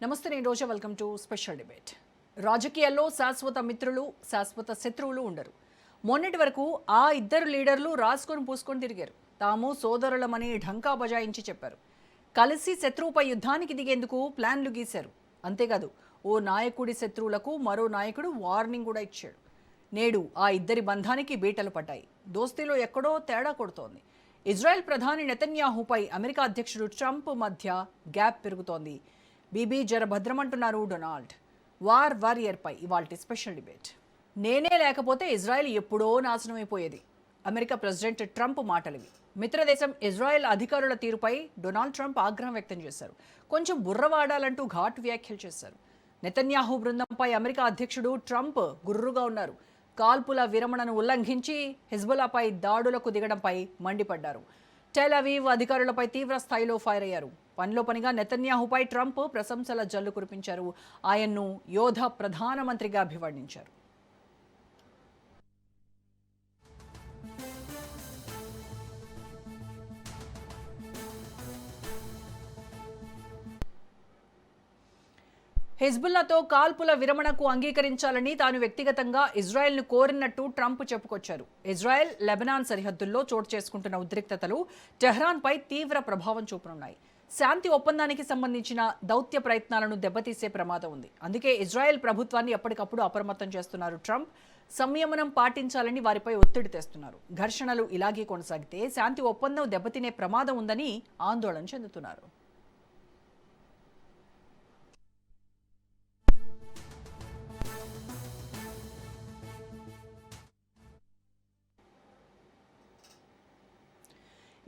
నమస్తే, నేను Roja. Welcome to special debate. రాజకీయాల్లో శాశ్వత మిత్రులు, శాశ్వత శత్రువులు ఉండరు. మొన్నటి వరకు ఆ ఇద్దరు లీడర్లు రాసుకొని పూసుకొని తిరిగారు. తాము సోదరులమని ఢంకా బజాయించి చెప్పారు. కలిసి శత్రువుపై యుద్ధానికి దిగేందుకు ప్లాన్లు గీశారు. అంతేకాదు, ఓ నాయకుడి శత్రువులకు మరో నాయకుడు వార్నింగ్ కూడా ఇచ్చాడు. నేడు ఆ ఇద్దరి బంధానికి బీటలు పడ్డాయి. దోస్తీలో ఎక్కడో తేడా కొడుతోంది. ఇజ్రాయెల్ ప్రధాని నెతన్యాహుపై అమెరికా అధ్యక్షుడు ట్రంప్ మధ్య గ్యాప్ పెరుగుతోంది. బీబీ జర భద్రమంటున్నారు డొనాల్డ్. వారియర్పై ఇవాల్టి స్పెషల్ డిబేట్. నేనే లేకపోతే ఇజ్రాయెల్ ఎప్పుడో నాశనమైపోయేది. అమెరికా ప్రెసిడెంట్ ట్రంప్ మాటలివి. మిత్రదేశం ఇజ్రాయెల్ అధికారుల తీరుపై డొనాల్డ్ ట్రంప్ ఆగ్రహం వ్యక్తం చేశారు. కొంచెం బుర్రవాడాలంటూ ఘాటు వ్యాఖ్యలు చేశారు. నెతన్యాహు బృందంపై అమెరికా అధ్యక్షుడు ట్రంప్ గుర్రుగా ఉన్నారు. కాల్పుల విరమణను ఉల్లంఘించి హెజ్బుల్లాపై దాడులకు దిగడంపై మండిపడ్డారు. టెల్ అవీవ్ అధికారులపై తీవ్ర స్థాయిలో ఫైర్ అయ్యారు. పనిలో పనిగా నెతన్యాహుపై ట్రంప్ ప్రశంసల జల్లు కురిపించారు. ఆయన్ను యోధ ప్రధానమంత్రిగా అభివర్ణించారు. హెజ్బుల్లాతో కాల్పుల విరమణకు అంగీకరించాలని తాను వ్యక్తిగతంగా ఇజ్రాయెల్ను కోరినట్టు ట్రంప్ చెప్పుకొచ్చారు. ఇజ్రాయెల్ లెబనాన్ సరిహద్దుల్లో చోటు చేసుకుంటున్న ఉద్రిక్తతలు టెహ్రాన్పై తీవ్ర ప్రభావం చూపనున్నాయి. శాంతి ఒప్పందానికి సంబంధించిన దౌత్య ప్రయత్నాలను దెబ్బతీసే ప్రమాదం ఉంది. అందుకే ఇజ్రాయెల్ ప్రభుత్వాన్ని ఎప్పటికప్పుడు అప్రమత్తం చేస్తున్నారు ట్రంప్. సంయమనం పాటించాలని వారిపై ఒత్తిడి తెస్తున్నారు. ఘర్షణలు ఇలాగే కొనసాగితే శాంతి ఒప్పందం దెబ్బతినే ప్రమాదం ఉందని ఆందోళన చెందుతున్నారు.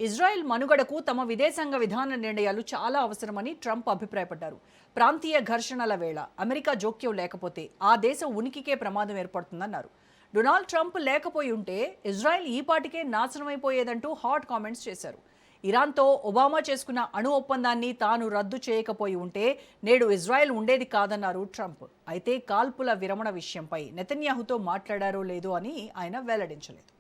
ఇజ్రాయెల్ మనుగడకు తమ విదేశాంగ విధాన నిర్ణయాలు చాలా అవసరమని ట్రంప్ అభిప్రాయపడ్డారు. ప్రాంతీయ ఘర్షణల వేళ అమెరికా జోక్యం లేకపోతే ఆ దేశ ఉనికికే ప్రమాదం ఏర్పడుతుందన్నారు. డొనాల్డ్ ట్రంప్ లేకపోయి ఉంటే ఇజ్రాయెల్ ఈ పాటికే నాశనమైపోయేదంటూ హాట్ కామెంట్స్ చేశారు. ఇరాన్తో ఒబామా చేసుకున్న అణు ఒప్పందాన్ని తాను రద్దు చేయకపోయి ఉంటే నేడు ఇజ్రాయెల్ ఉండేది కాదన్నారు ట్రంప్. అయితే కాల్పుల విరమణ విషయంపై నెతన్యాహుతో మాట్లాడారో లేదో అని ఆయన వెల్లడించలేదు.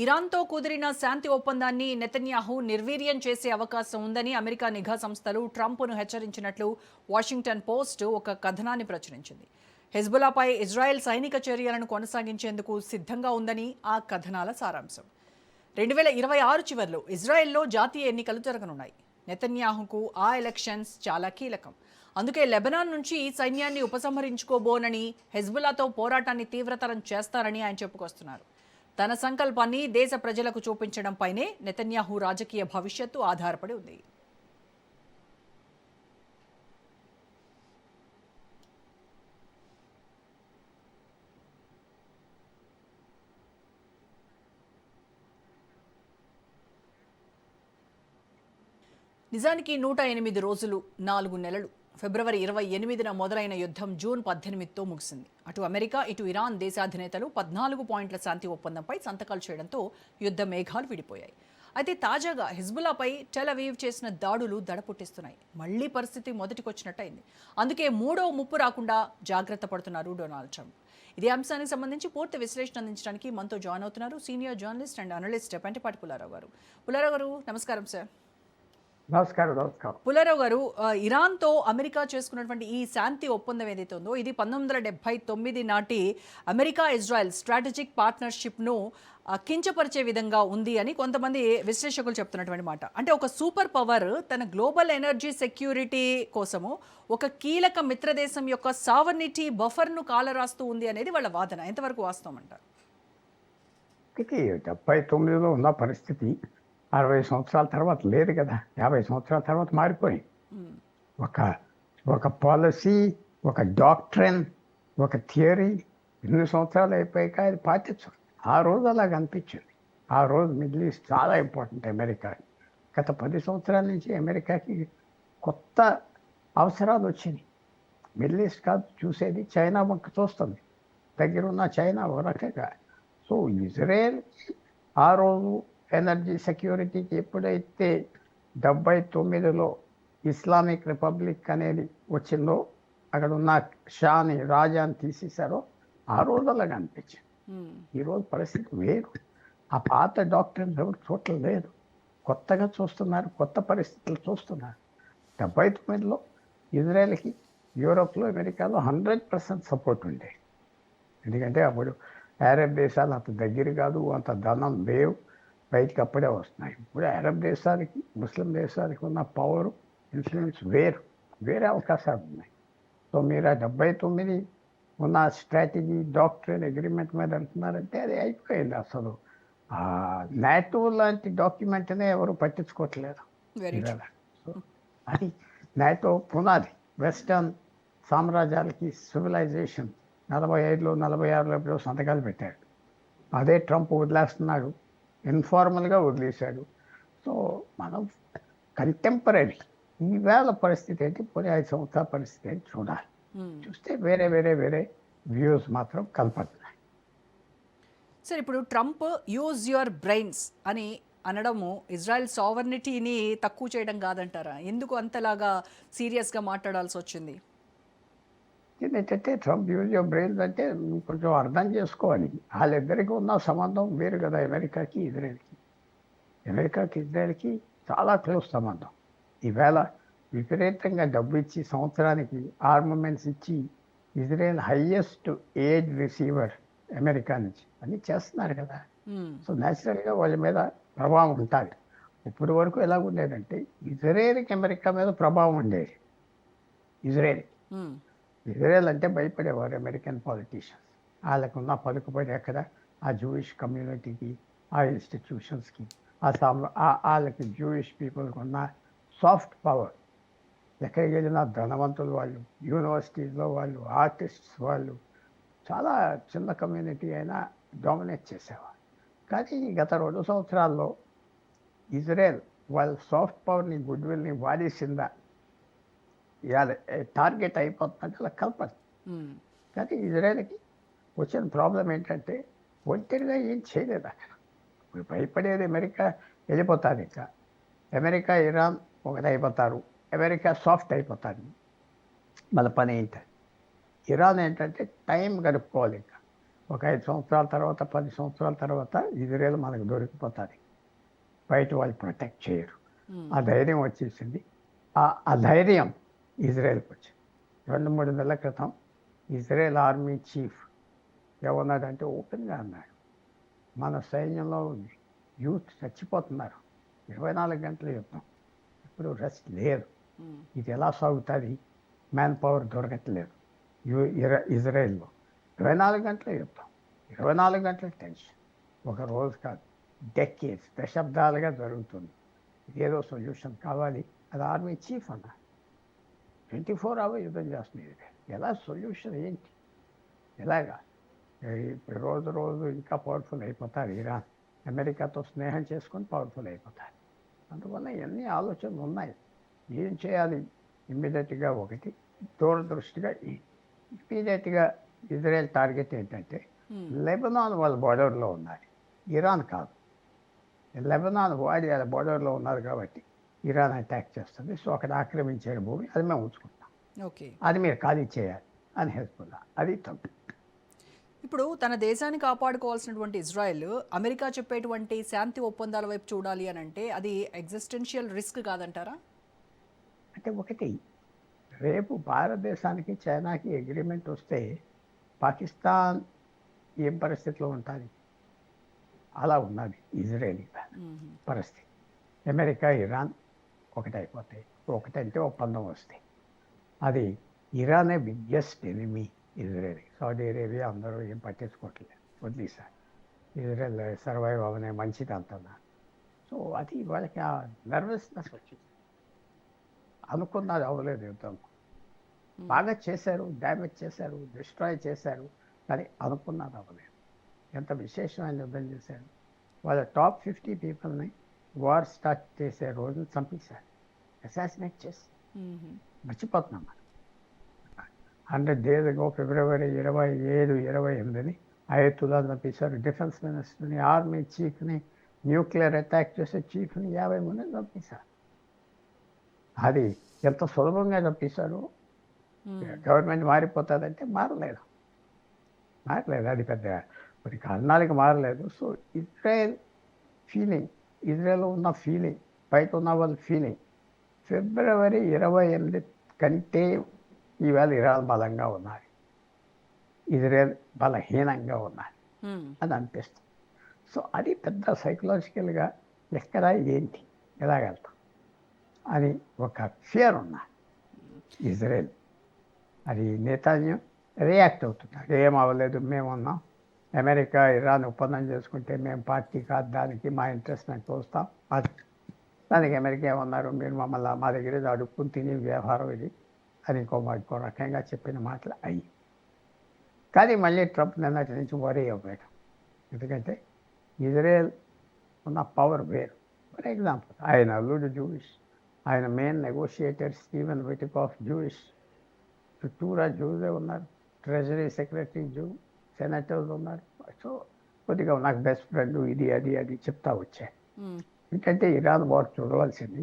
ఇరాన్తో కుదిరిన శాంతి ఒప్పందాన్ని నెతన్యాహు నిర్వీర్యం చేసే అవకాశం ఉందని అమెరికా నిఘా సంస్థలు ట్రంప్ను హెచ్చరించినట్లు వాషింగ్టన్ పోస్ట్ ఒక కథనాన్ని ప్రచురించింది. హెజ్బుల్లాపై ఇజ్రాయెల్ సైనిక చర్యలను కొనసాగించేందుకు సిద్ధంగా ఉందని ఆ కథనాల సారాంశం. 2026 చివరిలో ఇజ్రాయెల్లో జాతీయ ఎన్నికలు జరగనున్నాయి. నెతన్యాహుకు ఆ ఎలక్షన్స్ చాలా కీలకం. అందుకే లెబనాన్ నుంచి సైన్యాన్ని ఉపసంహరించుకోబోనని, హెజ్బుల్లాతో పోరాటాన్ని తీవ్రతరం చేస్తారని ఆయన చెప్పుకొస్తున్నారు. తన సంకల్పాన్ని దేశ ప్రజలకు చూపించడంపైనే నెతన్యాహు రాజకీయ భవిష్యత్తు ఆధారపడి ఉంది. నిజానికి 108 రోజులు 4 నెలలు. ఫిబ్రవరి 28న మొదలైన యుద్ధం జూన్ 18తో ముగిసింది. అటు అమెరికా, ఇటు ఇరాన్ దేశాధినేతలు 14 పాయింట్ల శాంతి ఒప్పందంపై సంతకాలు చేయడంతో యుద్ధ మేఘాలు విడిపోయాయి. అయితే తాజాగా హిజ్బుల్లాపై టెల్ అవీవ్ చేసిన దాడులు దడపుట్టిస్తున్నాయి. మళ్లీ పరిస్థితి మొదటికొచ్చినట్టయింది. అందుకే మూడో ముప్పు రాకుండా జాగ్రత్త పడుతున్నారు డొనాల్డ్ ట్రంప్. ఇదే అంశానికి సంబంధించి పూర్తి విశ్లేషణ అందించడానికి మనతో జాయిన్ అవుతున్నారు senior journalist and analyst Pentapati Pullarao గారు. పుల్లారావు గారు, నమస్కారం సార్. నమస్కారం. పుల్లారావు గారు, ఇరాన్తో అమెరికా చేసుకున్నటువంటి ఈ శాంతి ఒప్పందం ఏదైతే ఉందో ఇది 1979 నాటి అమెరికా ఇజ్రాయెల్ స్ట్రాటజిక్ పార్ట్నర్షిప్ను కించపరిచే విధంగా ఉంది అని కొంతమంది విశ్లేషకులు చెప్తున్నటువంటి మాట. అంటే ఒక సూపర్ పవర్ తన గ్లోబల్ ఎనర్జీ సెక్యూరిటీ కోసము ఒక కీలక మిత్రదేశం యొక్క సావర్నిటీ బఫర్ను కాలరాస్తూ ఉంది అనేది వాళ్ళ వాదన. ఎంతవరకు వాస్తవం అంటారు? 79లో ఉన్న పరిస్థితి 60 సంవత్సరాల తర్వాత లేదు కదా. 50 సంవత్సరాల తర్వాత మారిపోయి ఒక పాలసీ, ఒక డాక్ట్రిన్, ఒక థియరీ 2 సంవత్సరాలు అయిపోయాక అది పాటించదు. ఆ రోజు అలాగ అనిపించింది. ఆ రోజు మిడిల్ ఈస్ట్ చాలా ఇంపార్టెంట్ అమెరికా. గత 10 సంవత్సరాల నుంచి అమెరికాకి కొత్త అవసరాలు వచ్చినాయి. మిడిల్ ఈస్ట్ కాదు చూసేది, చైనా వంక చూస్తుంది. దగ్గరున్న చైనా ఒక రకంగా. సో ఇజ్రాయెల్ ఆ రోజు ఎనర్జీ సెక్యూరిటీకి ఎప్పుడైతే 79లో ఇస్లామిక్ రిపబ్లిక్ అనేది వచ్చిందో అక్కడ ఉన్న షాని రాజాని తీసేశారో ఆ రోజు అలాగ అనిపించింది. ఈరోజు పరిస్థితి వేరు. ఆ పాత డాక్టర్ని ఎవరు చూడలేదు, కొత్తగా చూస్తున్నారు, కొత్త పరిస్థితులు చూస్తున్నారు. 79లో ఇజ్రాయెల్కి యూరోప్లో అమెరికాలో 100% సపోర్ట్ ఉండేది. ఎందుకంటే అప్పుడు అరబ్ దేశాలు అంత దగ్గర కాదు, అంత ధనం లేవు, బయటికి అప్పుడే వస్తున్నాయి. ఇప్పుడు అరబ్ దేశాలకి ముస్లిం దేశాలకి ఉన్న పవర్ ఇన్ఫ్లుయెన్స్ వేరే అవకాశాలు ఉన్నాయి. సో మీరు ఆ 79 ఉన్న స్ట్రాటజీ డాక్టరైన్ అగ్రిమెంట్ మీద అంటున్నారంటే అది అయిపోయింది. అసలు నాటో లాంటి డాక్యుమెంట్నే ఎవరు పట్టించుకోవట్లేదు ఇవాళ. సో అది నాటో పునాది. వెస్టర్న్ సామ్రాజ్యాలకి సివిలైజేషన్ 45లో 46లో ఎప్పుడో సంతకాలు పెట్టాడు. అదే ట్రంప్ వదిలేస్తున్నాడు, ఇన్ఫార్మల్గా వదిలేశాడు. సో మనం కంటెంపరీ ఈవేళ పరిస్థితి ఏంటి, పోనీ 5 సంవత్సరాల పరిస్థితి ఏంటి చూడాలి. చూస్తే వేరే వ్యూస్ మాత్రం కనపడుతున్నాయి. సార్, ఇప్పుడు ట్రంప్ యూజ్ యువర్ బ్రెయిన్స్ అని అనడము ఇజ్రాయెల్ సావర్నిటీని తక్కువ చేయడం కాదంటారా? ఎందుకు అంతలాగా సీరియస్గా మాట్లాడాల్సి వచ్చింది? ఏంటంటే ట్రంప్ యూజ్ యువర్ బ్రెయిన్స్ అంటే కొంచెం అర్థం చేసుకోవాలి. వాళ్ళిద్దరికి ఉన్న సంబంధం వేరు కదా. అమెరికాకి ఇజ్రాయెల్కి చాలా క్లోజ్ సంబంధం. ఈవేళ విపరీతంగా డబ్బు ఇచ్చి సంవత్సరానికి ఆర్మమెంట్స్ ఇచ్చి Israel highest aid receiver America నుంచి అన్నీ చేస్తున్నారు కదా. సో న్యాచురల్గా వాళ్ళ మీద ప్రభావం ఉంటుంది. ఇప్పటి వరకు ఎలా ఉండేదంటే ఇజ్రాయెల్కి అమెరికా మీద ప్రభావం ఉండేది. ఇజ్రాయెల్ అంటే భయపడేవారు అమెరికన్ పాలిటీషియన్స్. వాళ్ళకున్న పలుకుబడి ఎక్కడ, ఆ జూయిష్ కమ్యూనిటీకి, ఆ ఇన్స్టిట్యూషన్స్కి, వాళ్ళకి జూయిష్ పీపుల్కి ఉన్న సాఫ్ట్ పవర్. ఎక్కడికి వెళ్ళినా ధనవంతులు వాళ్ళు, యూనివర్సిటీస్లో వాళ్ళు, ఆర్టిస్ట్స్ వాళ్ళు, చాలా చిన్న కమ్యూనిటీ అయినా డామినేట్ చేసేవారు. కానీ గత 2 సంవత్సరాల్లో ఇజ్రాయెల్ వాళ్ళ సాఫ్ట్ పవర్ని, గుడ్విల్ని వాడేసిందా, ఇవాళ టార్గెట్ అయిపోతుందంటే అలా కలపదు. కానీ ఇజ్రాయెల్కి వచ్చిన ప్రాబ్లం ఏంటంటే ఒంటరిగా ఏం చేయలేదు అక్కడ. ఇప్పుడు భయపడేది అమెరికా వెళ్ళిపోతారు. ఇంకా అమెరికా ఇరాన్ ఒకటైపోతారు, అమెరికా సాఫ్ట్ అయిపోతారు. మన పని ఏంటంటే ఇరాన్ ఏంటంటే టైం గడుపుకోవాలి. ఇంకా ఒక 5 సంవత్సరాల తర్వాత, 10 సంవత్సరాల తర్వాత ఇజ్రాయెల్ మనకు దొరికిపోతుంది. బయట వాళ్ళు ప్రొటెక్ట్ చేయరు. ఆ ధైర్యం వచ్చేసింది. ఆ ధైర్యం ఇజ్రాయెల్కి వచ్చింది. 2-3 నెలల క్రితం ఇజ్రాయెల్ ఆర్మీ చీఫ్ ఏమన్నాడంటే ఓపెన్గా అన్నాడు, మన సైన్యంలో యూత్ చచ్చిపోతున్నారు, 24 గంటల యుద్ధం, ఇప్పుడు రెస్ట్ లేదు, ఇది ఎలా సాగుతుంది, మ్యాన్ పవర్ దొరకట్లేదు ఇజ్రాయెల్లో. 24 గంటల యుద్ధం, 24 గంటల టెన్షన్, ఒక రోజు కాదు, డెకేడ్స్, దశాబ్దాలుగా జరుగుతుంది. ఏదో సొల్యూషన్ కావాలి. అది ఆర్మీ చీఫ్ అన్నారు. 24 hours యుద్ధం చేస్తుంది. ఎలా సొల్యూషన్ ఏంటి, ఎలాగా? ఇప్పుడు రోజు ఇంకా పవర్ఫుల్ అయిపోతారు. ఇరాన్ అమెరికాతో స్నేహం చేసుకొని పవర్ఫుల్ అయిపోతారు. అందువల్ల ఇవన్నీ ఆలోచనలు ఉన్నాయి. ఏం చేయాలి ఇమ్మీడియట్గా? ఒకటి దూరదృష్టిగా ఇమ్మీడియట్గా ఇజ్రాయెల్ టార్గెట్ ఏంటంటే లెబనాన్ వాళ్ళ బోర్డర్లో ఉన్నారు, ఇరాన్ కాదు. లెబనాన్ వాడి వాళ్ళ బోర్డర్లో ఉన్నారు కాబట్టి ఇరాన్ అటాక్ చేస్తుంది. సో అక్కడ ఆక్రమించే భూమి అది మేము ఉంచుకుంటాం, ఓకే, అది మీరు ఖాళీ చేయాలి అని హెజ్బుల్లా. అది తప్పు. ఇప్పుడు తన దేశాన్ని కాపాడుకోవాల్సినటువంటి ఇజ్రాయెల్ అమెరికా చెప్పేటువంటి శాంతి ఒప్పందాల వైపు చూడాలి అని అంటే అది ఎగ్జిస్టెన్షియల్ రిస్క్ కాదంటారా? అంటే ఒకటి, రేపు భారతదేశానికి చైనాకి అగ్రిమెంట్ వస్తే పాకిస్తాన్ ఏం పరిస్థితిలో ఉంటుంది? అలా ఉన్నది ఇజ్రాయెల్ పరిస్థితి. అమెరికా ఇరాన్ ఒకటైపోతాయి. ఒకటంటే ఒప్పందం వస్తాయి. అది ఇరానే biggest enemy Israel. Saudi Arabia అందరూ ఏం పట్టించుకోవట్లేదు, వదిలేసారు. ఇజ్రాయెల్ సర్వైవ్ అవనే మంచిది అంటున్నారు. సో అది వాళ్ళకి ఆ నర్వస్నెస్ వచ్చింది. అనుకున్నది అవ్వలేదు యుద్ధం. బాగా చేశారు, డ్యామేజ్ చేశారు, డిస్ట్రాయ్ చేశారు, కానీ అనుకున్నది అవ్వలేదు. ఎంత విశేషమైన యుద్ధం చేశారు. వాళ్ళ టాప్ 50 పీపుల్ని వార్ స్టార్ట్ చేసే రోజున చంపేశారు, అసాసినేట్ చేసి. మర్చిపోతున్నాం మనం. 100 days ago ఫిబ్రవరి 27, 28 అయతుల్లా చంపేశారు. డిఫెన్స్ మినిస్టర్ని, ఆర్మీ చీఫ్ని, న్యూక్లియర్ అటాక్ చేసే చీఫ్ని 50 మందిని చంపేశారు. అది ఎంత సులభంగా చంపేశారు. గవర్నమెంట్ మారిపోతుందంటే మారలేదు. అది పెద్ద కొన్ని కారణాలకి మారలేదు. సో ఇజ్రాయెల్ ఫీలింగ్, ఇజ్రాయెల్లో ఉన్న ఫీలింగ్, బయట ఉన్న వాళ్ళ ఫీలింగ్ ఫిబ్రవరి 28 కంటే ఈవేళ ఇరాన్ బలంగా ఉన్నారు, ఇజ్రాయెల్ బలహీనంగా ఉన్నారు అని అనిపిస్తుంది. సో అది పెద్ద సైకలాజికల్గా ఎక్కడ ఏంటి ఎలాగెళ్తాం అని ఒక ఫియర్ ఉన్నారు ఇజ్రాయెల్. అది నేతాన్యూ రియాక్ట్ అవుతున్నారు, ఏం అవ్వలేదు, మేము ఉన్నాం, అమెరికా ఇరాన్ ఒప్పందం చేసుకుంటే మేము పార్టీ కాదు, దానికి మా ఇంట్రెస్ట్ నాకు చూస్తాం, దానికి అమెరికా ఏమన్నారు, మీరు మమ్మల్ని మా దగ్గర ఇది అడుక్కుని తిని వ్యవహారం ఇది అని ఇంకో రకంగా చెప్పిన మాటలు అయ్యి. కానీ మళ్ళీ ట్రంప్ నిన్నటి నుంచి వరీ అవ్వడం, ఎందుకంటే ఇజ్రాయెల్ ఉన్న పవర్ వేరు. ఫర్ ఎగ్జాంపుల్ ఆయన అల్లుడు జూయిష్, ఆయన మెయిన్ నెగోషియేటర్ స్టీవెన్ విటికాఫ్ జూయిష్, చుట్టూరా జూసే ఉన్నారు, ట్రెజరీ సెక్రటరీ జూ, సెనేటర్స్ ఉన్నారు. సో కొద్దిగా నాకు బెస్ట్ ఫ్రెండ్ ఇది అది చెప్తా వచ్చాయి. ఎందుకంటే ఇరాన్ వారు చూడవలసింది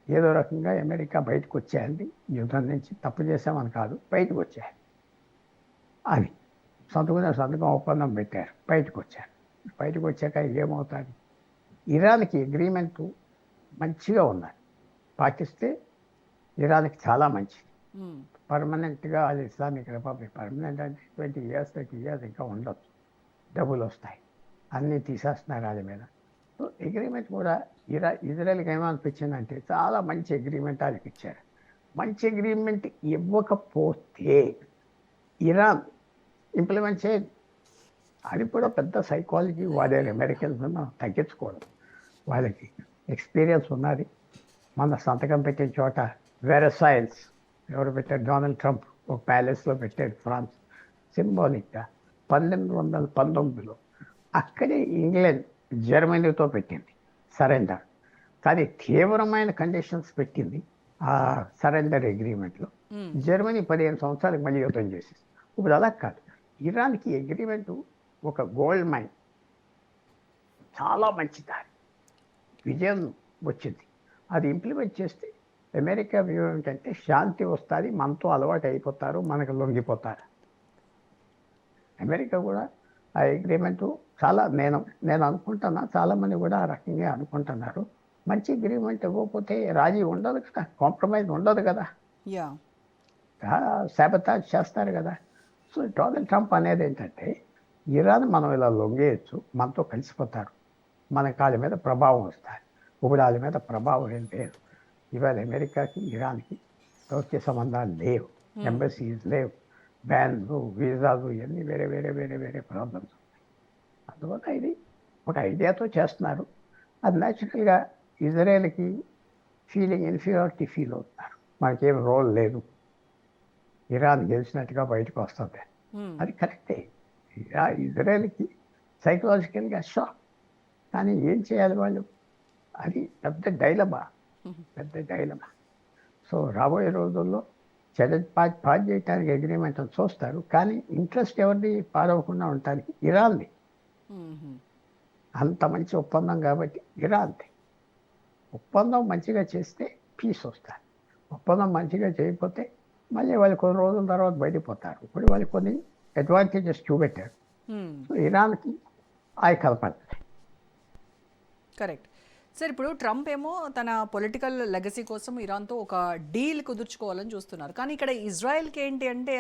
ఏదో రకంగా అమెరికా బయటకు వచ్చేయాలి, యుద్ధం నుంచి తప్పు చేసామని కాదు, బయటకు వచ్చేయాలి అని సంతకం ఒప్పందం పెట్టారు, బయటకు వచ్చారు. బయటకు వచ్చాక ఏమవుతుంది, ఇరాన్కి అగ్రిమెంటు మంచిగా ఉన్నది, పాటిస్తే ఇరాన్కి చాలా మంచిది. పర్మనెంట్గా అది ఇస్లామిక్ రిపబ్లిక్, పర్మనెంట్ అంటే 20 years 30 years ఇంకా ఉండొచ్చు, డబ్బులు వస్తాయి, అన్నీ తీసేస్తున్నారు అది మీద. సో అగ్రిమెంట్ కూడా ఇజ్రాయెల్కి ఏమనిపించిందంటే చాలా మంచి అగ్రిమెంట్ వాళ్ళకి ఇచ్చారు. మంచి అగ్రిమెంట్ ఇవ్వకపోతే ఇరాన్ ఇంప్లిమెంట్ చేయదు. అది కూడా పెద్ద సైకాలజీ వాడారు అమెరికన్స్, మనం తగ్గించుకోవడం. వాళ్ళకి ఎక్స్పీరియన్స్ ఉన్నది. మన సంతకం పెట్టిన చోట వెరసైల్స్ ఎవరు పెట్టారు, డొనాల్డ్ ట్రంప్ ఒక ప్యాలెస్లో పెట్టాడు ఫ్రాన్స్, సింబాలిక్గా 1919లో. అక్కడే ఇంగ్లాండ్ జర్మనీతో పెట్టింది సరెండర్, కానీ తీవ్రమైన కండిషన్స్ పెట్టింది ఆ సరెండర్ అగ్రిమెంట్లో. జర్మనీ 15 సంవత్సరాలకు మళ్ళీ యుద్ధం చేసేది. ఇప్పుడు అలా కాదు, ఇరాన్కి అగ్రిమెంటు ఒక గోల్డ్ మైన్, చాలా మంచి దారి, విజయం వచ్చింది. అది ఇంప్లిమెంట్ చేస్తే అమెరికా వ్యూ ఏంటంటే శాంతి వస్తుంది, మనతో అలవాటు అయిపోతారు, మనకు లొంగిపోతారు. అమెరికా కూడా ఆ అగ్రిమెంటు చాలా నేను అనుకుంటున్నా, చాలామంది కూడా ఆ రకంగా అనుకుంటున్నారు. మంచి అగ్రిమెంట్ ఇవ్వకపోతే రాజీ ఉండదు కదా, కాంప్రమైజ్ ఉండదు కదా, శాబతాజ్ చేస్తారు కదా. సో డొనాల్డ్ ట్రంప్ అనేది ఏంటంటే ఇరాన్ మనం ఇలా లొంగేయచ్చు, మనతో కలిసిపోతారు, మన కాళ్ళ మీద ప్రభావం వస్తారు. ఇప్పుడు వాళ్ళ మీద ప్రభావం ఏం లేదు. ఇవాళ అమెరికాకి ఇరాన్కి దౌత్య సంబంధాలు లేవు, ఎంబసీస్ లేవు, బ్యాన్లు, వీసాలు, ఇవన్నీ వేరే వేరే వేరే వేరే ప్రాబ్లమ్స్ ఉన్నాయి. అందువల్ల ఇది ఒక ఐడియాతో చేస్తున్నారు. అది న్యాచురల్గా ఇజ్రాయెల్కి ఇన్ఫీరియారిటీ ఫీల్ అవుతున్నారు, మనకేం రోల్ లేదు, ఇరాన్ గెలిచినట్టుగా బయటకు వస్తుంది. అది కరెక్టే, ఇజ్రాయెల్కి సైకలాజికల్గా షాక్. కానీ ఏం చేయాలి వాళ్ళు, అది పెద్ద డైలమా. సో రాబోయే రోజుల్లో పాస్ చేయడానికి అగ్రిమెంట్ చూస్తారు, కానీ ఇంట్రెస్ట్ ఎవరిది పాడవకుండా ఉండటానికి ఇరాన్ది. అంత మంచి ఒప్పందం కాబట్టి ఇరాన్ది. ఒప్పందం మంచిగా చేస్తే పీస్ వస్తారు, ఒప్పందం మంచిగా చేయకపోతే మళ్ళీ వాళ్ళు కొన్ని రోజుల తర్వాత బయటపోతారు. ఇప్పుడు వాళ్ళు కొన్ని అడ్వాంటేజెస్ చూపెట్టారు. సో ఇరాన్కి అవి కలపడుతుంది. Correct sir. ఇప్పుడు ట్రంప్ ఏమో తన పొలిటికల్ లెగసీ కోసం ఇరాన్తో ఒక డీల్ కుదుర్చుకోవాలని చూస్తున్నారు, కానీ ఇక్కడ ఇజ్రాయెల్కి ఏంటి అంటే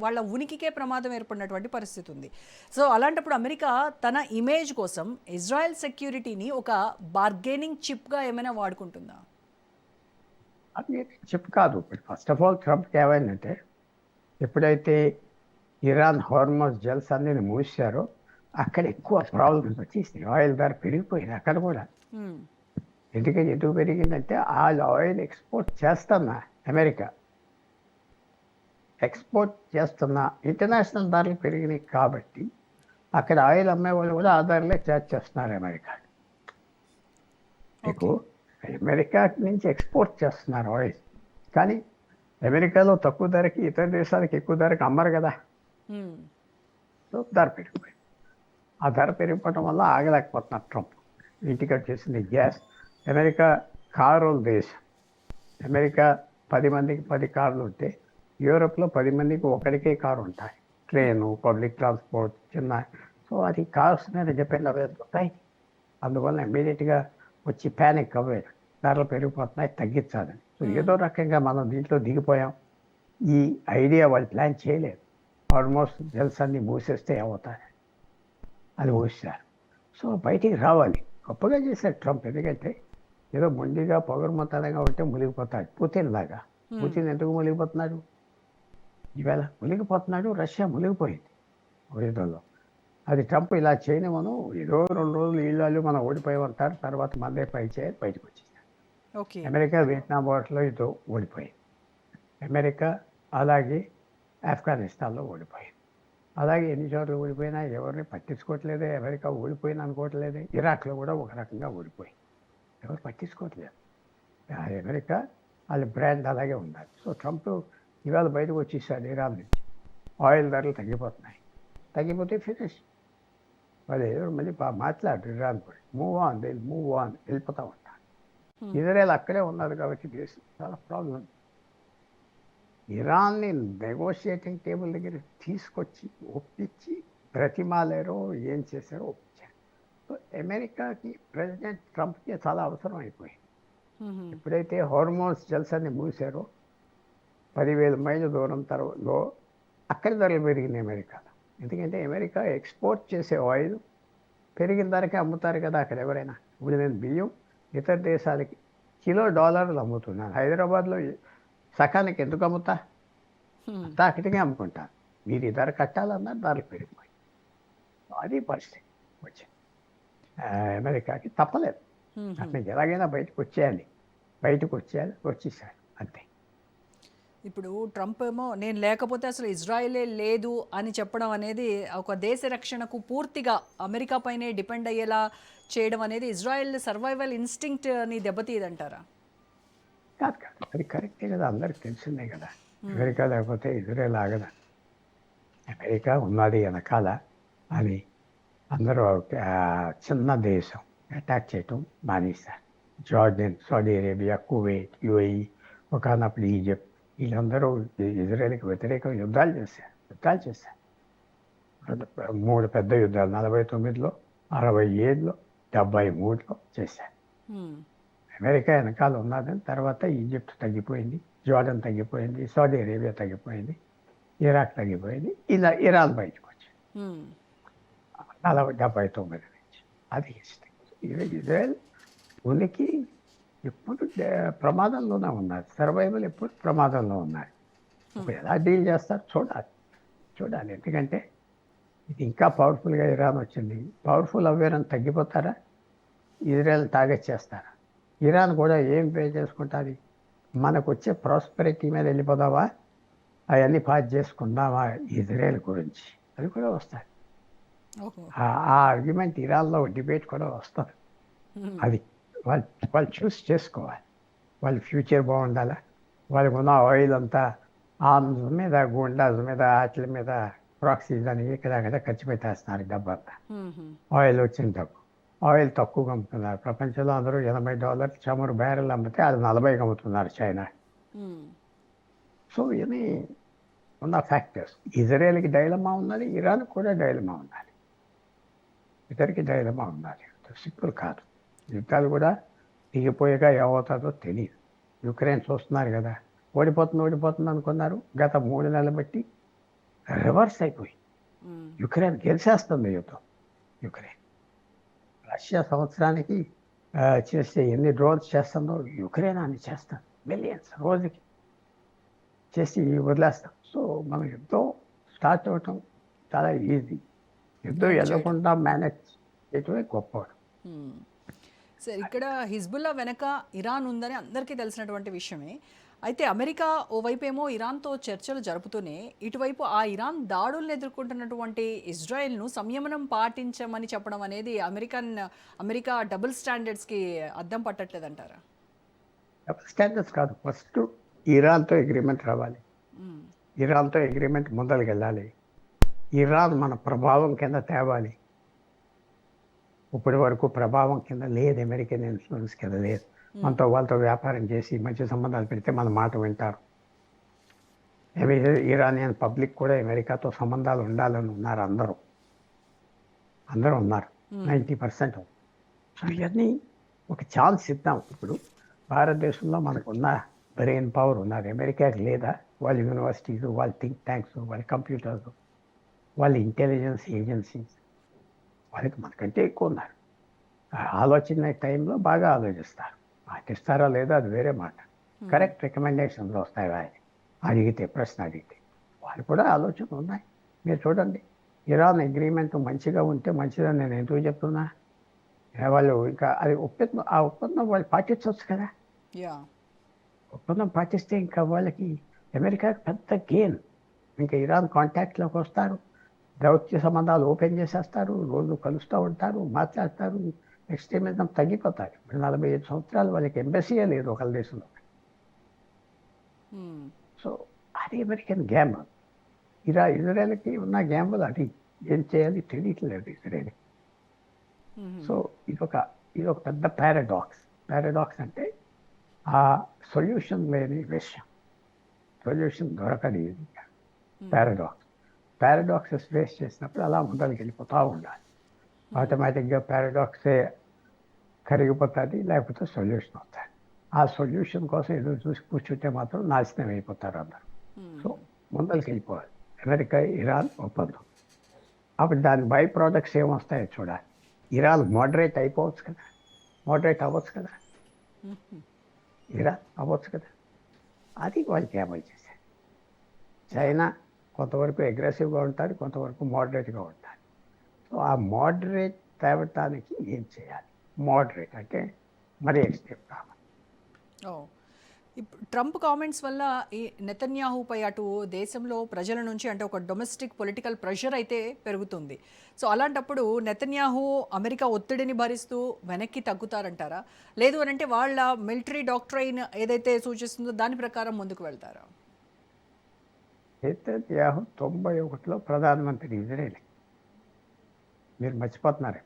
వాళ్ళ ఉనికికే ప్రమాదం ఏర్పడినటువంటి పరిస్థితి ఉంది. సో అలాంటప్పుడు అమెరికా తన ఇమేజ్ కోసం ఇజ్రాయెల్ సెక్యూరిటీని ఒక బార్గెనింగ్ చిప్గా ఏమైనా వాడుకుంటుందా? అది చిప్ కాదు. ఫస్ట్ ఆఫ్ ఆల్ ట్రంప్కి ఏమైందంటే ఎప్పుడైతే ఇరాన్ హార్మోజ్ జల్స్ అన్ని మూసారో అక్కడ ఎక్కువ ప్రాబ్లమ్స్ వచ్చేసినాయి, ఆయిల్ ధర పెరిగిపోయింది అక్కడ కూడా. ఎందుకు పెరిగిందంటే వాళ్ళు ఆయిల్ ఎక్స్పోర్ట్ చేస్తున్నా, అమెరికా ఎక్స్పోర్ట్ చేస్తున్నా, ఇంటర్నేషనల్ ధరలు పెరిగినాయి కాబట్టి అక్కడ ఆయిల్ అమ్మే వాళ్ళు కూడా ఆ ధరలే చార్జ్ చేస్తున్నారు అమెరికా. మీకు అమెరికా నుంచి ఎక్స్పోర్ట్ చేస్తున్నారు ఆయిల్, కానీ అమెరికాలో తక్కువ ధరకి ఇతర దేశాలకు ఎక్కువ ధరకి అమ్మరు కదా. సో ధర పెరిగిపోయింది. ఆ ధర పెరిగిపోవడం వల్ల ఆగలేకపోతున్నారు ట్రంప్. ఇంటికి వచ్చేసింది గ్యాస్. అమెరికా కారుల దేశం. అమెరికా 10 మందికి 10 కార్లు ఉంటే యూరోప్లో 10 మందికి ఒకరికే కారు ఉంటాయి. ట్రైను, పబ్లిక్ ట్రాన్స్పోర్ట్ చిన్న. సో అది కార్స్ మీద డిపెండ్ అవుతాయి. అందువల్ల ఇమీడియట్గా వచ్చి ప్యానిక్ అవ్వేది, ధరలు పెరిగిపోతున్నాయి, తగ్గించాలని. సో ఏదో రకంగా మనం దీంట్లో దిగిపోయాం. ఈ ఐడియా వాళ్ళు ప్లాన్ చేయలేదు. ఆల్మోస్ట్ జల్స్ అన్ని మూసేస్తే ఏమవుతాయి, అది మూసారు. సో బయటికి రావాలి. గొప్పగా చేశారు ట్రంప్. ఎందుకంటే ఏదో మొండిగా పొగరుమతనంగా ఉంటే మునిగిపోతాడు పుతిన్ లాగా. పుతిన్ ఎందుకు మునిగిపోతున్నాడు? ఈవేళ మునిగిపోతున్నాడు. రష్యా మునిగిపోయింది యుద్ధంలో. అది ట్రంప్ ఇలా చేయనివ్వను, ఏదో 2 రోజులు వీళ్ళు మనం ఓడిపోయామంటారు, తర్వాత మందే పై చేయాలి, బయటకు వచ్చేసారు. ఓకే. అమెరికా వియట్నాం వార్లో ఇదో ఓడిపోయింది. అమెరికా అలాగే ఆఫ్ఘనిస్తాన్లో ఓడిపోయింది. అలాగే ఎన్ని చోట్ల ఓడిపోయినా ఎవరిని పట్టించుకోవట్లేదే. అమెరికా ఓడిపోయింది అనుకోవట్లేదే. ఇరాక్లో కూడా ఒక రకంగా ఓడిపోయింది, ఎవరు పట్టించుకోవట్లేదు. అమెరికా వాళ్ళ బ్రాండ్ అలాగే ఉండాలి. సో ట్రంప్ ఇవాళ బయటకు వచ్చేసాడు ఇరాన్ నుంచి. ఆయిల్ ధరలు తగ్గిపోతున్నాయి, తగ్గిపోతే ఫినిష్. వాళ్ళు ఏదో మళ్ళీ మాట్లాడు ఇరాన్ కూడా మూవ్ ఆన్ వెళ్ళిపోతూ ఉంటారు. ఇజ్రాయెల్ అక్కడే ఉన్నారు కాబట్టి దేశం చాలా ప్రాబ్లం. ఇరాన్ని నెగోషియేటింగ్ టేబుల్ దగ్గర తీసుకొచ్చి ఒప్పించి బ్రతిమాలేరో ఏం చేశారో ఒప్పించారు. సో అమెరికాకి ప్రెసిడెంట్ ట్రంప్కి చాలా అవసరం అయిపోయింది. ఎప్పుడైతే హార్మోన్స్ జల్సాన్ని మూసారో 10,000 మైళ్ళ దూరం తర్వాతలో అక్కడి ధరలు పెరిగినాయి అమెరికాలో. ఎందుకంటే అమెరికా ఎక్స్పోర్ట్ చేసే ఆయిల్ పెరిగిన ధరకే అమ్ముతారు కదా అక్కడ ఎవరైనా. ఇప్పుడు నేను బియ్యం ఇతర దేశాలకి కిలో $1 అమ్ముతున్నాను. హైదరాబాద్లో సకానికి ఎందుకు అమ్ముతా? అంతా అక్కడికే అమ్ముకుంటాను. మీరు ఈ ధర కట్టాలన్నా ధరలు పెరిగిపోయి అది పరిస్థితి వచ్చింది. అమెరికాకి తప్పలేదు. అట్లా ఎలాగైనా బయటకు వచ్చేయాలి, వచ్చేసారు అంతే. ఇప్పుడు ట్రంప్ ఏమో నేను లేకపోతే అసలు ఇజ్రాయెలే లేదు అని చెప్పడం అనేది ఒక దేశ రక్షణకు పూర్తిగా అమెరికా పైనే డిపెండ్ అయ్యేలా చేయడం అనేది ఇజ్రాయెల్ సర్వైవల్ ఇన్స్టింక్ట్ని దెబ్బతీయదంటారా? కాదు, అది కరెక్టే కదా, అందరికి తెలిసిందే కదా. అమెరికా లేకపోతే ఇజ్రాయెల్ ఆగదా. అమెరికా ఉన్నది వెనకాల అని అందరూ చిన్న దేశం అటాక్ చేయటం మానేశారు. Jordan, Saudi Arabia, Kuwait, UAE, ఒకనప్పుడు ఈజిప్ట్, వీళ్ళందరూ ఇజ్రాయెల్కి వ్యతిరేకంగా యుద్ధాలు చేశారు. 3 పెద్ద యుద్ధాలు 49లో, 67లో, 73లో చేశారు. అమెరికా వెనకాల ఉన్నదని. తర్వాత ఈజిప్ట్ తగ్గిపోయింది, జార్డన్ తగ్గిపోయింది, సౌదీ అరేబియా తగ్గిపోయింది, ఇరాక్ తగ్గిపోయింది, ఇలా ఇరాన్ బయటకు వచ్చింది 79 నుంచి. అది ఇజ్రాయెల్ ఉనికి ఎప్పుడు ప్రమాదంలోనే ఉన్నారు. సర్వైవల్ ఎప్పుడు ప్రమాదంలో ఉన్నారు. ఇప్పుడు ఎలా డీల్ చేస్తారు చూడాలి. ఎందుకంటే ఇది ఇంకా పవర్ఫుల్గా ఇరాన్ వచ్చింది. పవర్ఫుల్ అవ్వేరని తగ్గిపోతారా? ఇజ్రాయెల్ టార్గెట్ చేస్తారా? ఇరాన్ కూడా ఏం పే చేసుకుంటుంది? మనకు వచ్చే ప్రాస్పెరిటీ మీద వెళ్ళిపోదావా, అవన్నీ పాస్ చేసుకుందామా ఇజ్రాయెల్ గురించి, అది కూడా వస్తుంది. ఆ ఆర్గ్యుమెంట్ ఇరాన్లో డిబేట్ కూడా వస్తుంది. అది వాళ్ళు చూస్ చేసుకోవాలి. వాళ్ళ ఫ్యూచర్ బాగుండాలా, వాళ్ళకు ఉన్న ఆయిల్ అంతా ఆర్మ్స్ మీద, గుండాస్ మీద, వాటి మీద, ప్రాక్సీస్ అని ఇక్కడ ఖర్చు పెట్టేస్తున్నారు డబ్బంతా. ఆయిల్ వచ్చిన డబ్బు, ఆయిల్ తక్కువగా అమ్ముతున్నారు. ప్రపంచంలో అందరూ $80 చమురు బ్యారెల్ అమ్మితే అది 40కి అమ్ముతున్నారు చైనా. సో ఇవన్నీ ఉన్న ఫ్యాక్టర్స్. ఇజ్రాయెల్కి డైలమా ఉన్నది, ఇరాన్ కూడా డైలమా ఉండాలి, ఇద్దరికి డైలమా ఉండాలి. సింపుల్ కాదు. యుద్ధాలు కూడా దిగిపోయాక ఏమవుతుందో తెలియదు. యుక్రెయిన్ చూస్తున్నారు కదా, ఓడిపోతుంది అనుకున్నారు. గత 3 నెలలు బట్టి రివర్స్ అయిపోయి యుక్రెయిన్ గెలిచేస్తుంది యుద్ధం. యుక్రెయిన్ రష్యా సంవత్సరానికి చేస్తే ఎన్ని డ్రోన్స్ చేస్తుందో యుక్రెయిన్ అని చేస్తాం. మిలియన్స్ రోజుకి చేసి వదిలేస్తాం. సో మన యుద్ధం స్టార్ట్ అవటం చాలా ఈజీ. యుద్ధం వెళ్ళకుండా మేనేజ్ చేయటమే గొప్పవాడు. సార్, ఇక్కడ హిజ్బుల్లా వెనక ఇరాన్ ఉందని అందరికీ తెలిసినటువంటి విషయమే. అయితే అమెరికా ఓవైపు ఏమో ఇరాన్తో చర్చలు జరుపుతూనే ఇటువైపు ఆ ఇరాన్ దాడులను ఎదుర్కొంటున్నటువంటి ఇజ్రాయెల్ను సంయమనం పాటించమని చెప్పడం అనేది అమెరికా డబుల్ స్టాండర్డ్స్కి అద్దం పట్టట్లేదంటారా? డబుల్ స్టాండర్డ్స్ కాదు, ఫస్ట్ ఇరాన్తో అగ్రిమెంట్ రావాలి. ఇరాన్తో అగ్రిమెంట్ ముందరికి వెళ్ళాలి. ఇరాన్ మన ప్రభావం కింద తేవాలి. ఇప్పటి వరకు ప్రభావం కింద లేదు, అమెరికన్ ఇన్ఫ్లుయెన్స్ కింద లేదు. మనతో వాళ్ళతో వ్యాపారం చేసి మంచి సంబంధాలు పెడితే మన మాట వింటారు. ఇరానియన్ పబ్లిక్ కూడా అమెరికాతో సంబంధాలు ఉండాలని ఉన్నారు అందరూ ఉన్నారు 90%. సో ఇవన్నీ ఒక ఛాన్స్ ఇద్దాం. ఇప్పుడు భారతదేశంలో మనకున్న బ్రెయిన్ పవర్ ఉన్నారు, అమెరికాకి లేదా? వాళ్ళ యూనివర్సిటీలు, వాళ్ళ థింక్ ట్యాంక్స్, వాళ్ళ కంప్యూటర్స్, వాళ్ళ ఇంటెలిజెన్స్ ఏజెన్సీస్, వాళ్ళకి మనకంటే ఎక్కువ ఉన్నారు. ఆలోచన టైంలో బాగా ఆలోచిస్తారు. పాటిస్తారా లేదా అది వేరే మాట. కరెక్ట్ రికమెండేషన్లు వస్తాయి ఆయన అడిగితే, ప్రశ్న అడిగితే. వాళ్ళు కూడా ఆలోచనలు ఉన్నాయి. మీరు చూడండి, ఇరాన్ అగ్రిమెంట్ మంచిగా ఉంటే మంచిదని నేను ఎందుకు చెప్తున్నా? వాళ్ళు ఇంకా అది ఆ ఒప్పందం వాళ్ళు పాటించవచ్చు కదా. ఒప్పందం పాటిస్తే ఇంకా వాళ్ళకి అమెరికాకి పెద్ద గెయిన్. ఇంకా ఇరాన్ కాంటాక్ట్లోకి వస్తారు, దౌత్య సంబంధాలు ఓపెన్ చేసేస్తారు, రోజు కలుస్తూ ఉంటారు, మాట్లాడతారు, ఎక్స్ట్రీమిజం తగ్గిపోతారు. 45 సంవత్సరాలు వాళ్ళకి ఎంబసీయే లేదు ఒకళ్ళ దేశంలో. సో అది అమెరికన్ గ్యాంబుల్. ఇజ్రాయెల్కి ఉన్న గ్యాంబుల్ అది. ఏం చేయాలి తెలియట్లేదు ఇజ్రాయెల్. సో ఇదొక పెద్ద పారాడాక్స్ అంటే ఆ సొల్యూషన్ లేని విషయం. సొల్యూషన్ దొరకదు. ఇది పారాడాక్సెస్ ఫేస్ చేసినప్పుడు అలా ముందరికి వెళ్ళిపోతూ ఉండాలి. ఆటోమేటిక్గా పారాడాక్సే కరిగిపోతుంది, లేకపోతే సొల్యూషన్ అవుతుంది. ఆ సొల్యూషన్ కోసం ఎదురు చూసి కూర్చుంటే మాత్రం నాశనం అయిపోతారు అందరూ. సో ముందరికి వెళ్ళిపోవాలి. అమెరికా ఇరాన్ ఒప్పందం. అప్పుడు దాని బై ప్రోడక్ట్స్ ఏమొస్తాయో చూడాలి. ఇరాన్ మోడరేట్ అవ్వచ్చు కదా. ఇరాన్ అవ్వచ్చు కదా. అది వాళ్ళకి ఏమై చేశారు. చైనా కొంతవరకు అగ్రెసివ్గా ఉంటారు, కొంతవరకు మోడరేట్గా ఉంటారు. సో ఆ మోడరేట్ తేవటానికి ఏం చేయాలి? మోడరేట్ అంటే మరీ ఎక్స్ట్రీమ్ కావాలి. ఇప్పుడు ట్రంప్ కామెంట్స్ వల్ల ఈ నెతన్యాహుపై అటు దేశంలో ప్రజల నుంచి అంటే ఒక డొమెస్టిక్ పొలిటికల్ ప్రెషర్ అయితే పెరుగుతుంది. సో అలాంటప్పుడు నెతన్యాహు అమెరికా ఒత్తిడిని భరిస్తూ వెనక్కి తగ్గుతారంటారా? లేదు అని అంటే వాళ్ళ మిలిటరీ డాక్ట్రైన్ ఏదైతే సూచిస్తుందో దాని ప్రకారం ముందుకు వెళ్తారా? నెతన్యాహు 91లో ప్రధానమంత్రి ఇజ్రాయెల్. మీరు మర్చిపోతున్నారు.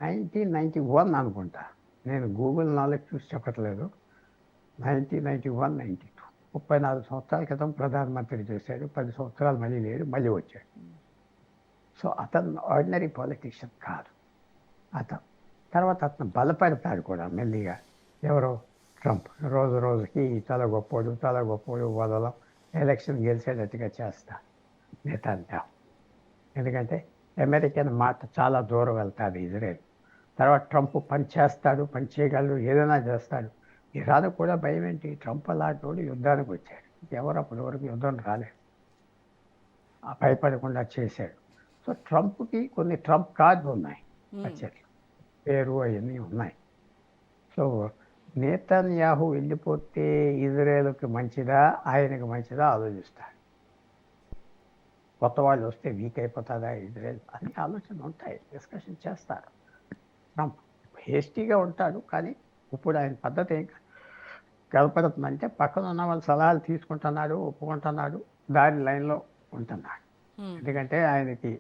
1991 అనుకుంటా. నేను గూగుల్ నాలెడ్జ్ చూసి చెప్పట్లేదు. 1991, 92 34 సంవత్సరాల క్రితం ప్రధానమంత్రి చేశాడు. 10 సంవత్సరాలు మళ్ళీ లేడు, మళ్ళీ వచ్చాడు. సో అతను ఆర్డినరీ పాలిటీషియన్ కాదు. తర్వాత అతను బలపడతాడు కూడా మెల్లిగా. ఎవరో ట్రంప్ రోజు రోజుకి చాలా గొప్పోడు వదలం, ఎలక్షన్ గెలిచేటట్టుగా చేస్తా నెతన్యాహు. ఎందుకంటే అమెరికన్ మాట చాలా దూరం వెళ్తాడు ఇజ్రాయెల్. తర్వాత ట్రంప్ పని చేయగలడు, ఏదైనా చేస్తాడు. ఇరాన్ కూడా భయం ఏంటి? ట్రంప్ అలాంటి యుద్ధానికి వచ్చాడు. ఎవరు అప్పటి వరకు యుద్ధం రాలేదు, భయపడకుండా చేశాడు. సో ట్రంప్కి కొన్ని ట్రంప్ కార్డులు ఉన్నాయి, పచ్చట్లు పేరు అవన్నీ ఉన్నాయి. సో నెతన్యాహు వెళ్ళిపోతే ఇజ్రాయెల్కి మంచిదా, ఆయనకి మంచిదా ఆలోచిస్తాడు. కొత్త వాళ్ళు వస్తే వీక్ అయిపోతుందా ఇజ్రాయెల్ అని ఆలోచన ఉంటాయి, డిస్కషన్ చేస్తారు. ట్రంప్ హేస్టీగా ఉంటాడు, కానీ ఇప్పుడు ఆయన పద్ధతి ఏం కలపడుతుందంటే పక్కన ఉన్న వాళ్ళ సలహాలు తీసుకుంటున్నాడు, ఒప్పుకుంటున్నాడు, దాని లైన్లో ఉంటున్నాడు. ఎందుకంటే ఆయనకి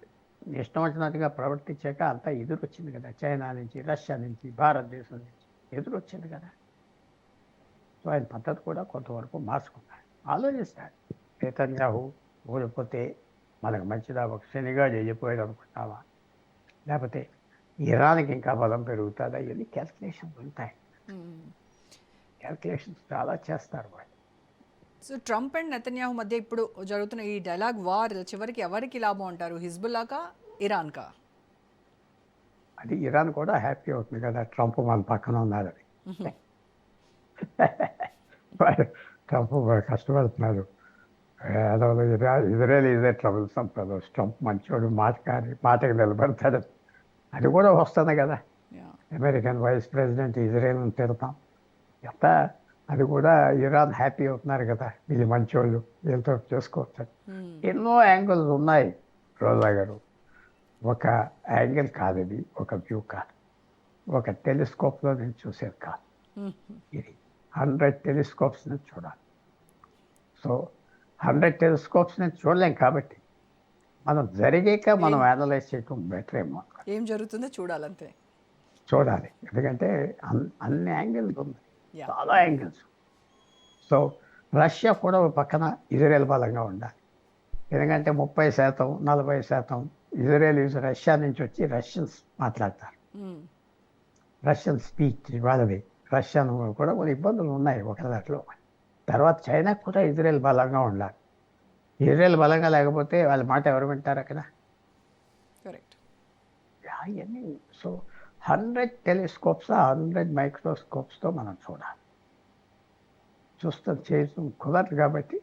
ఇష్టం వచ్చినట్టుగా ప్రవర్తించాక అంతా ఎదురు వచ్చింది కదా. చైనా నుంచి, రష్యా నుంచి, భారతదేశం నుంచి ఎదురు వచ్చింది కదా. సో ఆయన పద్ధతి కూడా కొంతవరకు మార్చుకున్నాడు, ఆలోచిస్తాడు. నెతన్యాహు ఓడిపోతే మనకు మంచిదా, ఒక శనిగా వెళ్ళిపోయాడు అనుకుంటావా, లేకపోతే ఇరాన్కి ఇంకా బలం పెరుగుతుందా? ఇవన్నీ క్యాల్కులేషన్స్ ఉంటాయి. క్యాల్కులేషన్స్ చాలా చేస్తారు వాళ్ళు. సో ట్రంప్ అండ్ నెతన్యాహు మధ్య ఇప్పుడు జరుగుతున్న ఈ డైలాగ్ వార్ చివరికి ఎవరికి లాభం అంటారు? హిజ్బుల్లాకా, ఇరాన్కా? అది ఇరాన్ కూడా హ్యాపీ అవుతుంది కదా, ట్రంప్ మన పక్కన ఉన్నారని. ట్రంప్ కష్టపడుతున్నారు. ఇజ్రాయెల్ ఇదే ట్రబుల్ సంపద. ట్రంప్ మంచోడు, మాటకి నిలబడతాడు. అది కూడా వస్తుంది కదా. అమెరికన్ వైస్ ప్రెసిడెంట్ ఇజ్రాయెల్ని తిడతాం ఎంత, అది కూడా ఇరాన్ హ్యాపీ అవుతున్నారు కదా, వీళ్ళు మంచోళ్ళు, వీళ్ళతో చేసుకోవచ్చు. ఎన్నో యాంగిల్స్ ఉన్నాయి రోజా గారు. ఒక యాంగిల్ కాదు ఇది, ఒక వ్యూ కాదు, ఒక టెలిస్కోప్లో నేను చూసేది కాదు. ఇది 100 టెలిస్కోప్స్ నుంచి చూడాలి. సో 100 టెలిస్కోప్స్ నుంచి చూడలేం కాబట్టి మనం జరిగాక మనం అనలైజ్ చేయటం బెటర్ ఏమో. ఏం జరుగుతుందో చూడాలంతే, చూడాలి. ఎందుకంటే అన్ని యాంగిల్స్ ఉన్నాయి, చాలా యాంగిల్స్. సో రష్యా కూడా ఒక పక్కన ఇజ్రాయెల్ బలంగా ఉండాలి. ఎందుకంటే 30% 40% ఇజ్రాయెలీస్ రష్యా నుంచి వచ్చి రష్యన్స్ మాట్లాడతారు. మ్మ్. రష్యన్ స్పీచ్ వాళ్ళది. రష్యన్ కూడా కొన్ని ఇబ్బందులు ఉన్నాయి ఒక దాంట్లో. తర్వాత చైనాకు కూడా ఇజ్రాయెల్ బలంగా ఉండాలి. ఇజ్రాయెల్ బలంగా లేకపోతే వాళ్ళ మాట ఎవరు వింటారు అక్కడ? కరెక్ట్. అవన్నీ సో 100 టెలిస్కోప్స్ 100 మైక్రోస్కోప్స్తో మనం చూడాలి. చూస్తాం చేయటం కుదరదు కాబట్టి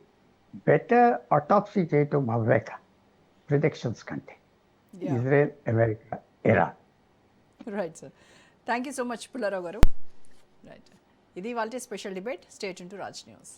బెటర్ అటాప్సీ చేయటం అవ్వేక ప్రిడిక్షన్స్ కంటే Yeah. Israel, America, Iran. Right sir, thank you so much Pullarao గారు. రైట్, ఇది వాళ్ళ special debate. Stay tune to Raj news.